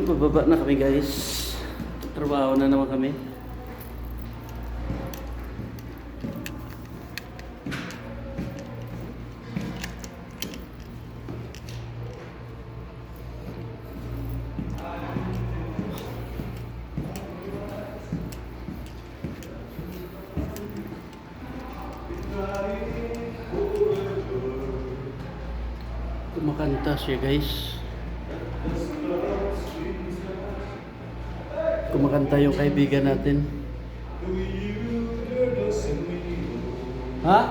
Bababa na kami guys. Trabaho na naman kami. Kumakanta siya guys. Kumakanta yung kaibigan natin. Ha?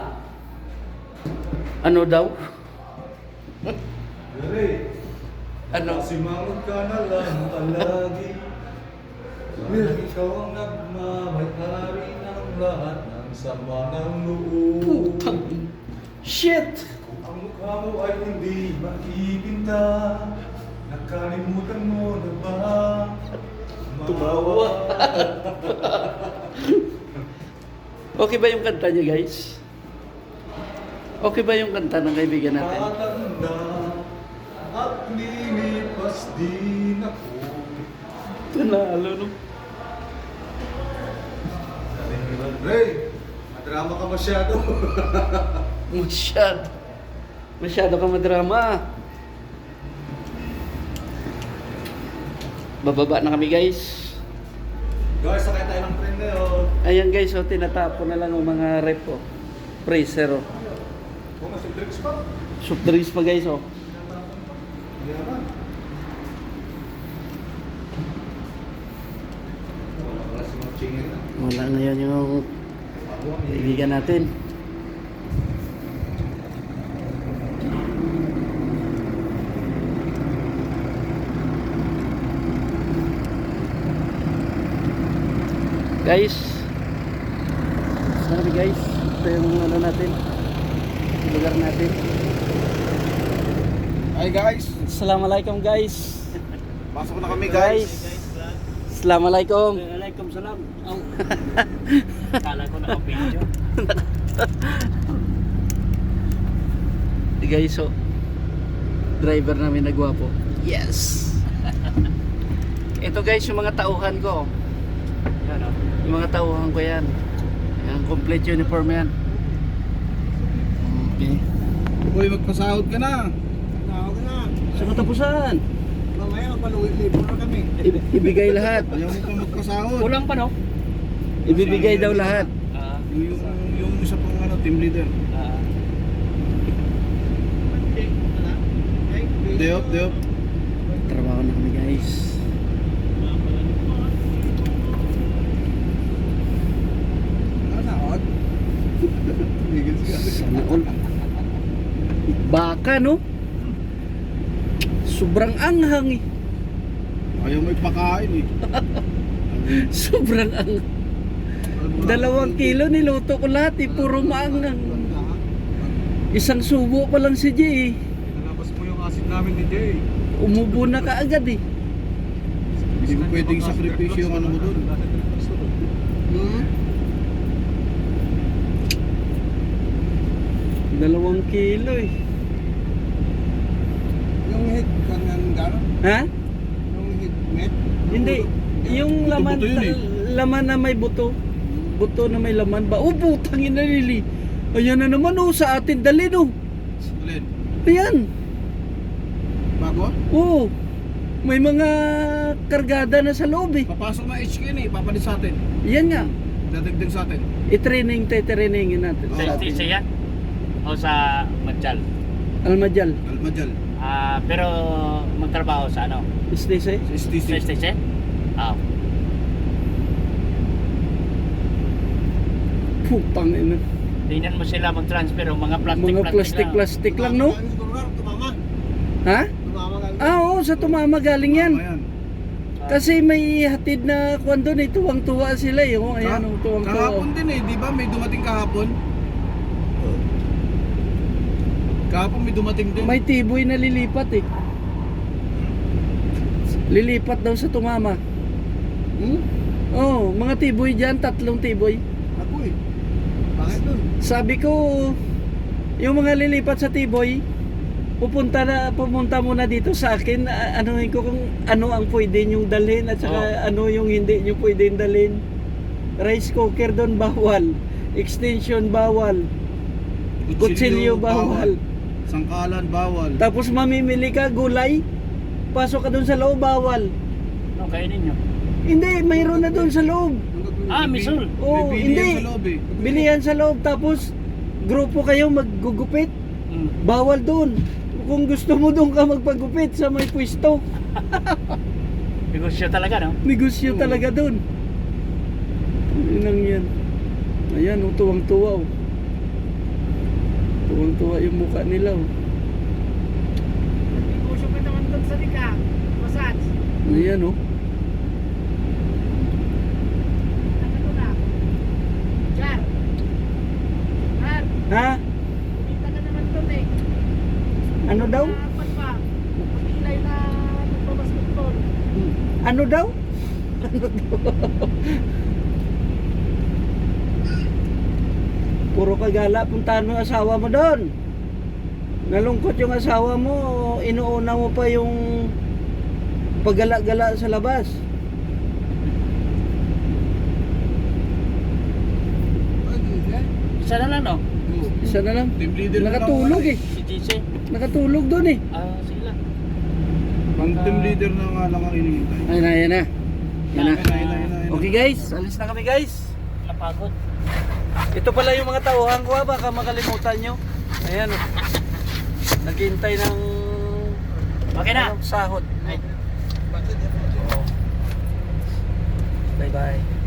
Ano daw? Ano? Simangot ka na lang palagi. Ikaw ang nagmamay-ari ng lahat ng sama ng loob. Putang shit! Ang mukha mo ay hindi makikita. Nakalimutan mo na ba? Tumawa. Okay ba yung kanta niya guys? Okay ba yung kanta ng kaibigan natin? Matanda at lilipas din ako. Tunalo no? Ray, madrama ka masyado. Masyado ka madrama. Bababa na kami guys. Guys, sakay tayo ng tren ngayon. Ayan guys, oh, tinatapon na lang ang mga rep oh. Freezer oh. Kung nasa drinks pa. Soft drinks pa guys oh. Hindi naman. Wala si Mang Chingin na. Wala na yun yung kaibigan natin. Guys, sabi guys, ito yung ano natin, lugar natin. Hi guys, Assalamualaikum guys. pasok na kami guys. Assalamualaikum. Waalaikumsalam. Oh. Kala ko naka-video. Guys, so driver namin na gwapo. Yes. Ito guys, yung mga tauhan ko. Yan o. Yung mga tauhan ko yan. Yan, complete uniform yan. Okay. Uy, magpasahod ka na. Tawag na. Sa katapusan, Mamaya magpaluwi-libo na kami. ibigay lahat. Ayaw mo pa magpasahod. Kulang pa no? Ibibigay daw lahat. Yung isa pang team leader. Deop. Trabaho na kami guys. Sahod? Sana all. Baka no? Sobrang anghang eh. Ayaw mo ipakain eh. Sobrang anghang. 2 kilo niluto ko lahat eh. Puro maanghang. Isang subo pa lang si Jay eh. Nalabas mo yung acid namin ni Jay. Umubo na kaagad eh. Hindi mo pwedeng sakripisyo yung ano mo dun. Hmm? 2 kilo eh. Yung hit kanang gano'n? Ha? Yung hit met? Hindi. Yung laman, Buto-buto yun eh. laman na may buto. Buto na may laman ba? Oh, putangin na Lili. Ayan na naman oh, sa atin dalhin oh. Alin? Ayan. Bago? Oo. May mga kargada na sa loob eh. Papasok na HK na eh, papalit sa atin. Yan nga. Dadagdag sa atin. I-trainingin natin Sa sa atin. station yan? O sa Magdal? Almajal. Almajal. Pero magtrabaho sa ano? Stay Sa Sa STC. station? Putang ina. Tingnan mo sila mag-transfer o mga Mga plastic lang no? Ha? Oo, sa Tumama galing yan. Ayan. Kasi may hatid na kwan doon eh, tuwang-tuwa sila eh. Oh, ayan, oh, Kahapon tuwang-tuwa. din eh, di ba? May dumating kahapon. Kahapon may dumating din. May tiboy na lilipat eh. Lilipat daw sa Tumama. Hmm? Oh, mga tiboy dyan, 3 tiboy. Ako eh. Bakit dun? Sabi ko, yung mga lilipat sa tiboy, pumunta muna dito sa akin, anuhin ko kung ano ang pwede nyong dalhin at saka ano yung hindi nyo pwedeng dalhin. Rice cooker doon bawal, extension bawal, kutsilyo bawal. Sangkalan bawal. Tapos mamimili ka gulay, pasok ka doon sa loob bawal. Ano kainin nyo? Hindi, mayroon na doon sa loob. Ah, misul. Oh, hindi. Bilihan sa loob tapos grupo kayo maggugupit. Bawal doon. Kung gusto mo doon ka magpagupit sa may pwesto. Negosyo talaga, no? Negosyo talaga doon. Yun lang yan. Ayan, tuwang-tuwa oh. Tuwang-tuwa yung mukha nila oh. Negosyo pa naman doon sa Dika. Massage. Ayan oh. Ano to na? Jar. Jar. Ha? Kumita ka naman doon eh. Ano daw? Dapat pa. Pag-ilay na nagpabasketball. Ano daw? Puro kagala, puntahan mo yung asawa mo doon. Nalungkot yung asawa mo, inuuna mo pa yung paggala-gala sa labas. Isa na lang, no? Isa na lang. Team leader na lang Nakatulog wala eh. Si JC. Nakatulog doon eh. Ah, sige lang. Pang team leader na nga lang ang inihintay. Ayun na, ayun na. Yan na. Ayun na. Okay guys, alis na kami guys. Napagod. Ito pala yung mga tauhan ko, baka makalimutan nyo. Ayan oh. Naghintay ng Okay na. sahod. Ay. Bye bye.